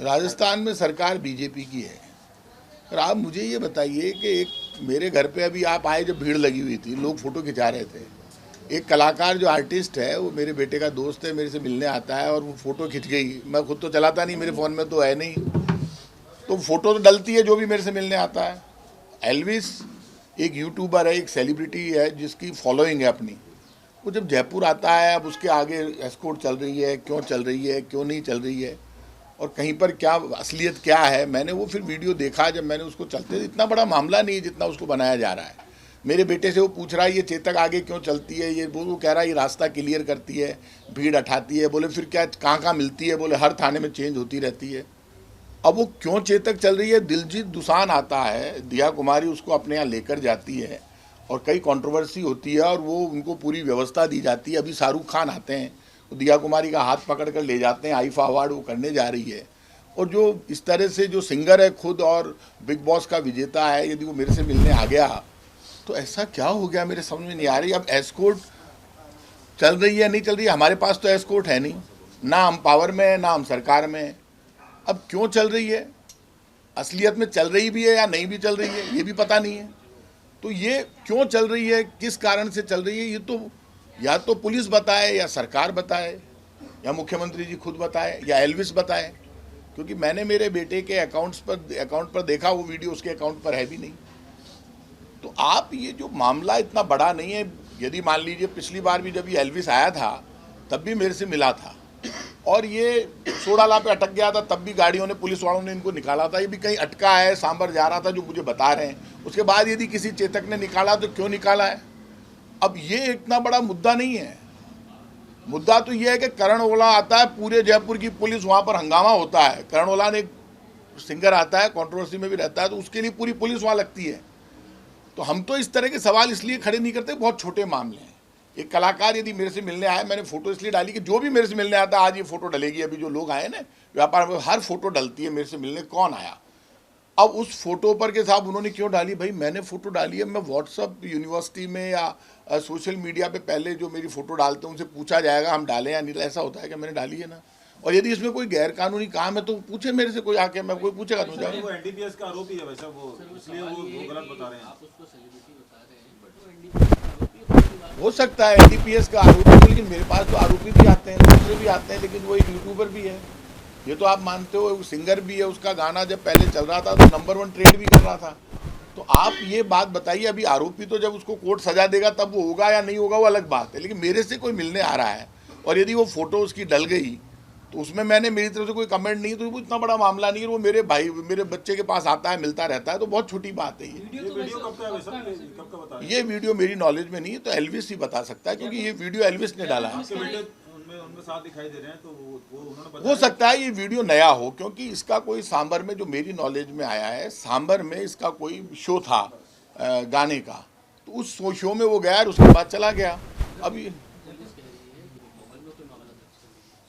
राजस्थान में सरकार बीजेपी की है। और आप मुझे ये बताइए कि एक मेरे घर पे अभी आप आए, जब भीड़ लगी हुई थी, लोग फोटो खिंचा रहे थे, एक कलाकार जो आर्टिस्ट है वो मेरे बेटे का दोस्त है, मेरे से मिलने आता है और वो फ़ोटो खिंच गई। मैं खुद तो चलाता नहीं, मेरे फ़ोन में तो है नहीं, तो फ़ोटो तो डलती है जो भी मेरे से मिलने आता है। एल्विस एक यूट्यूबर है, एक सेलिब्रिटी है जिसकी फॉलोइंग है अपनी। वो जब जयपुर आता है, अब उसके आगे एस्कॉर्ट चल रही है, क्यों चल रही है, क्यों नहीं चल रही है, और कहीं पर क्या असलियत क्या है। मैंने वो फिर वीडियो देखा, जब मैंने उसको चलते, इतना बड़ा मामला नहीं है जितना उसको बनाया जा रहा है। मेरे बेटे से वो पूछ रहा है ये चेतक आगे क्यों चलती है, ये वो कह रहा है ये रास्ता क्लियर करती है, भीड़ हटाती है। बोले फिर क्या कहाँ कहाँ मिलती है, बोले हर थाने में चेंज होती रहती है। अब वो क्यों चेतक चल रही है, दिलजीत दोसांझ आता है, दिया कुमारी उसको अपने यहाँ लेकर जाती है और कई कंट्रोवर्सी होती है और वो उनको पूरी व्यवस्था दी जाती है। अभी शाहरुख खान आते हैं, तो दिया कुमारी का हाथ पकड़ कर ले जाते हैं, आईफा अवार्ड वो करने जा रही है। और जो इस तरह से जो सिंगर है खुद और बिग बॉस का विजेता है, यदि वो मेरे से मिलने आ गया तो ऐसा क्या हो गया, मेरे समझ में नहीं आ रही। अब एस्कॉर्ट चल रही है नहीं चल रही है, हमारे पास तो एस्कॉर्ट है नहीं, ना हम पावर में है ना हम सरकार में है। अब क्यों चल रही है, असलियत में चल रही भी है या नहीं भी चल रही है ये भी पता नहीं है। तो ये क्यों चल रही है, किस कारण से चल रही है, ये तो या तो पुलिस बताए या सरकार बताए या मुख्यमंत्री जी खुद बताए या एल्विस बताए। क्योंकि मैंने मेरे बेटे के अकाउंट पर देखा, वो वीडियो उसके अकाउंट पर है भी नहीं। तो आप ये जो मामला इतना बड़ा नहीं है। यदि मान लीजिए पिछली बार भी जब ये एल्विस आया था तब भी मेरे से मिला था और ये सोडाला पे अटक गया था, तब भी गाड़ियों ने, पुलिस वालों ने इनको निकाला था। ये भी कहीं अटका है, सांबर जा रहा था, जो मुझे बता रहे हैं। उसके बाद यदि किसी चेतक ने निकाला तो क्यों निकाला है। अब ये इतना बड़ा मुद्दा नहीं है। मुद्दा तो ये है कि करण ओला आता है, पूरे जयपुर की पुलिस वहाँ पर हंगामा होता है। करण ओला ने एक सिंगर आता है, कंट्रोवर्सी में भी रहता है, तो उसके लिए पूरी पुलिस वहाँ लगती है। तो हम तो इस तरह के सवाल इसलिए खड़े नहीं करते, बहुत छोटे मामले हैं। एक कलाकार यदि मेरे से मिलने आए, मैंने फोटो इसलिए डाली कि जो भी मेरे से मिलने आता है, आज ये फोटो डलेगी। अभी जो लोग आए ना व्यापार में, हर फोटो डलती है मेरे से मिलने कौन आया। अब उस फोटो पर के साहब उन्होंने क्यों डाली, भाई मैंने फोटो डाली है, मैं व्हाट्सअप यूनिवर्सिटी में या सोशल मीडिया पे पहले जो मेरी फोटो डालते हैं उनसे पूछा जाएगा हम डालें या नहीं। ऐसा होता है कि मैंने डाली है ना। और यदि इसमें कोई गैर कानूनी काम है तो पूछे मेरे से, कोई आके, मैं कोई पूछेगा तो वो एनडीपीएस का आरोपी है वैसा, वो इसलिए वो गलत बता रहे हैं। आप उसको सेलिब्रिटी बता रहे हैं, बट वो एनडीपीएस हो सकता है एनडीपीएस का आरोपी, लेकिन मेरे पास तो आरोपी भी आते हैं, दूसरे भी आते हैं, लेकिन वो एक यूट्यूबर भी है। ये तो आप मानते हो, सिंगर भी है। उसका गाना जब पहले चल रहा था तो नंबर 1 ट्रेंड भी कर रहा था। तो आप ये बात बताइए, अभी आरोपी तो जब उसको कोर्ट सजा देगा तब वो होगा या नहीं होगा वो अलग बात है। लेकिन मेरे से कोई मिलने आ रहा है और यदि वो फोटो उसकी डल गई तो उसमें मैंने, मेरी तरफ से कोई कमेंट नहीं, तो वो इतना बड़ा मामला नहीं है। वो मेरे भाई, मेरे बच्चे के पास आता है, मिलता रहता है, तो बहुत छोटी बात है ये। वीडियो कब का है वैसा, कब का बता रहे हैं? ये वीडियो मेरी नॉलेज में नहीं है, तो एल्विस ही बता सकता है, क्योंकि ये वीडियो एल्विस ने डाला है। उनमें साथ दिखाई दे रहे हैं, तो वो उन्होंने बताया। हो सकता है ये वीडियो नया हो, क्योंकि इसका कोई सांबर में, जो मेरी नॉलेज में आया है, सांबर में इसका कोई शो था गाने का, तो उस शो में वो गया और उसके बाद चला गया। अभी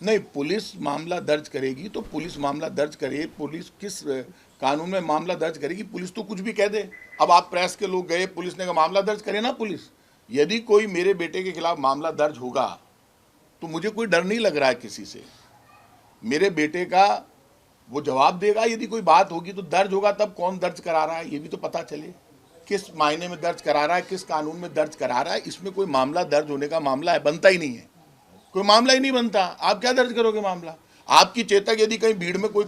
नहीं, पुलिस मामला दर्ज करेगी तो पुलिस मामला दर्ज करे। पुलिस किस कानून में मामला दर्ज करेगी, पुलिस तो कुछ भी कह दे। अब आप प्रेस के लोग गए, पुलिस ने कहा मामला दर्ज करे ना पुलिस। यदि कोई मेरे बेटे के खिलाफ मामला दर्ज होगा तो मुझे कोई डर नहीं लग रहा है किसी से। मेरे बेटे का वो जवाब देगा, यदि कोई बात होगी तो दर्ज होगा। तब कौन दर्ज करा रहा है ये भी तो पता चले, किस मायने में दर्ज करा रहा है, किस कानून में दर्ज करा रहा है। इसमें कोई मामला दर्ज होने का मामला है, बनता ही नहीं है, कोई मामला ही नहीं बनता। आप क्या दर्ज करोगे मामला। आपकी चेतक यदि कहीं भीड़ में कोई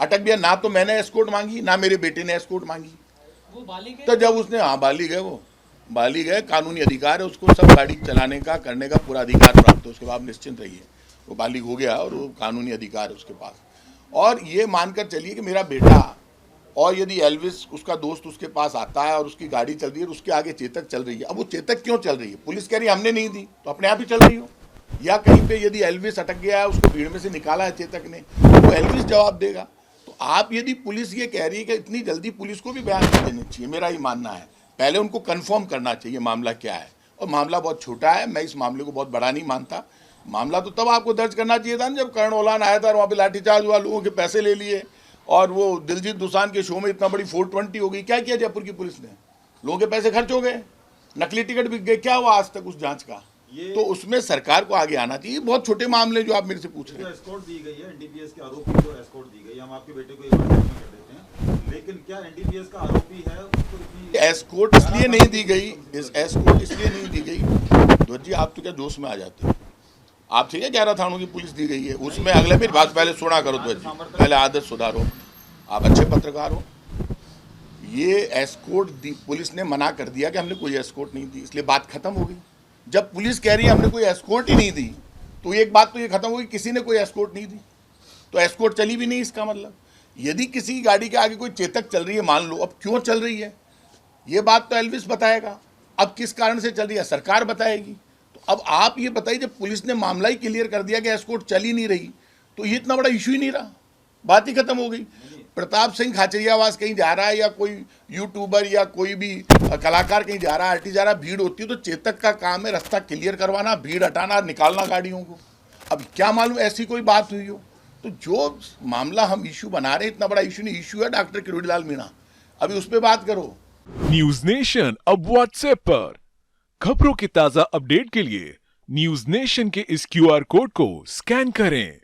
अटक गया, ना तो मैंने एस्कॉर्ट मांगी ना मेरे बेटे ने एस्कॉर्ट मांगी, तो जब उसने, हाँ बाली गए, वो बाली गए, कानूनी अधिकार है उसको, सब गाड़ी चलाने का करने का पूरा अधिकार प्राप्त है। उसके बाद निश्चिंत रहिए, वो बालिग हो गया और वो कानूनी अधिकार है उसके पास। और ये मानकर चलिए कि मेरा बेटा, और यदि एल्विस उसका दोस्त उसके पास आता है और उसकी गाड़ी चल रही है, उसके आगे चेतक चल रही है। अब वो चेतक क्यों चल रही है, पुलिस कह रही है हमने नहीं दी, तो अपने आप ही चल रही हो। या कहीं पे यदि एल्विस अटक गया है, उसको भीड़ में से निकाला है चेतक ने, तो एल्विस जवाब देगा। तो आप यदि पुलिस ये कह रही है कि इतनी जल्दी, पुलिस को भी बयान नहीं देना चाहिए, मेरा ही मानना है। पहले उनको कंफर्म करना चाहिए मामला क्या है, और मामला बहुत छोटा है। मैं इस मामले को बहुत बड़ा नहीं मानता। मामला तो तब आपको दर्ज करना चाहिए था जब करण ओलान आया था और वहाँ पे लाठीचार्ज हुआ, लोगों के पैसे ले लिए, और वो दिलजीत दोसांझ के शो में इतना बड़ी 420 हो गई। क्या किया जयपुर की पुलिस ने, लोगों के पैसे खर्च हो गए, नकली टिकट बिक गए, क्या हुआ आज तक उस जांच का। ये तो उसमें सरकार को आगे आना चाहिए। बहुत छोटे मामले जो आप मेरे से पूछ रहे जो हैं। एस्कॉर्ट दी गई है एनडीपीएस के आरोपी को एस्कॉर्ट दी गई है, हम आपके बेटे को एक बार में कर देते हैं, लेकिन क्या एनडीपीएस का आरोपी है उसको इतनी एस्कॉर्ट इसलिए नहीं दी गई, इस एस्कॉर्ट इसलिए नहीं दी गई, ध्वज जी आप तो क्या जोश में आ जाते हो। आप ठीक है 11 थानों की पुलिस दी गई है, उसमें अगले मेरी बात पहले सुना करो ध्वज जी, पहले आदत सुधारो, आप अच्छे पत्रकार हो। ये एस्कॉर्ट दी, पुलिस ने मना कर दिया कि हमने कोई एस्कॉर्ट नहीं दी, इसलिए बात खत्म हो गई। जब पुलिस कह रही है हमने कोई एस्कॉर्ट ही नहीं दी, तो एक बात तो ये खत्म हो गई, किसी ने कोई एस्कॉर्ट नहीं दी, तो एस्कॉर्ट चली भी नहीं। इसका मतलब यदि किसी गाड़ी के आगे कोई चेतक चल रही है, मान लो, अब क्यों चल रही है ये बात तो एल्विस बताएगा, अब किस कारण से चल रही है सरकार बताएगी। तो अब आप ये बताइए, जब पुलिस ने मामला ही क्लियर कर दिया कि एस्कॉर्ट चल ही नहीं रही, तो ये इतना बड़ा इशू ही नहीं रहा, बात ही खत्म हो गई। प्रताप सिंह खाचरियावास कहीं जा रहा है या कोई यूट्यूबर या कोई भी कलाकार कहीं जा रहा है, आर्टिस्ट जा रहा है, भीड़ होती है तो चेतक का काम है रास्ता क्लियर करवाना, भीड़ हटाना, निकालना गाड़ियों को। अब क्या मालूम ऐसी कोई बात हुई हो। तो जो मामला हम इशू बना रहे हैं इतना बड़ा इशू नहीं, इशू है डॉक्टर किरोड़ीलाल मीणा, अभी उस पर बात करो। न्यूज नेशन अब व्हाट्सएप पर खबरों के ताजा अपडेट के लिए न्यूज नेशन के इस क्यूआर कोड को स्कैन करें।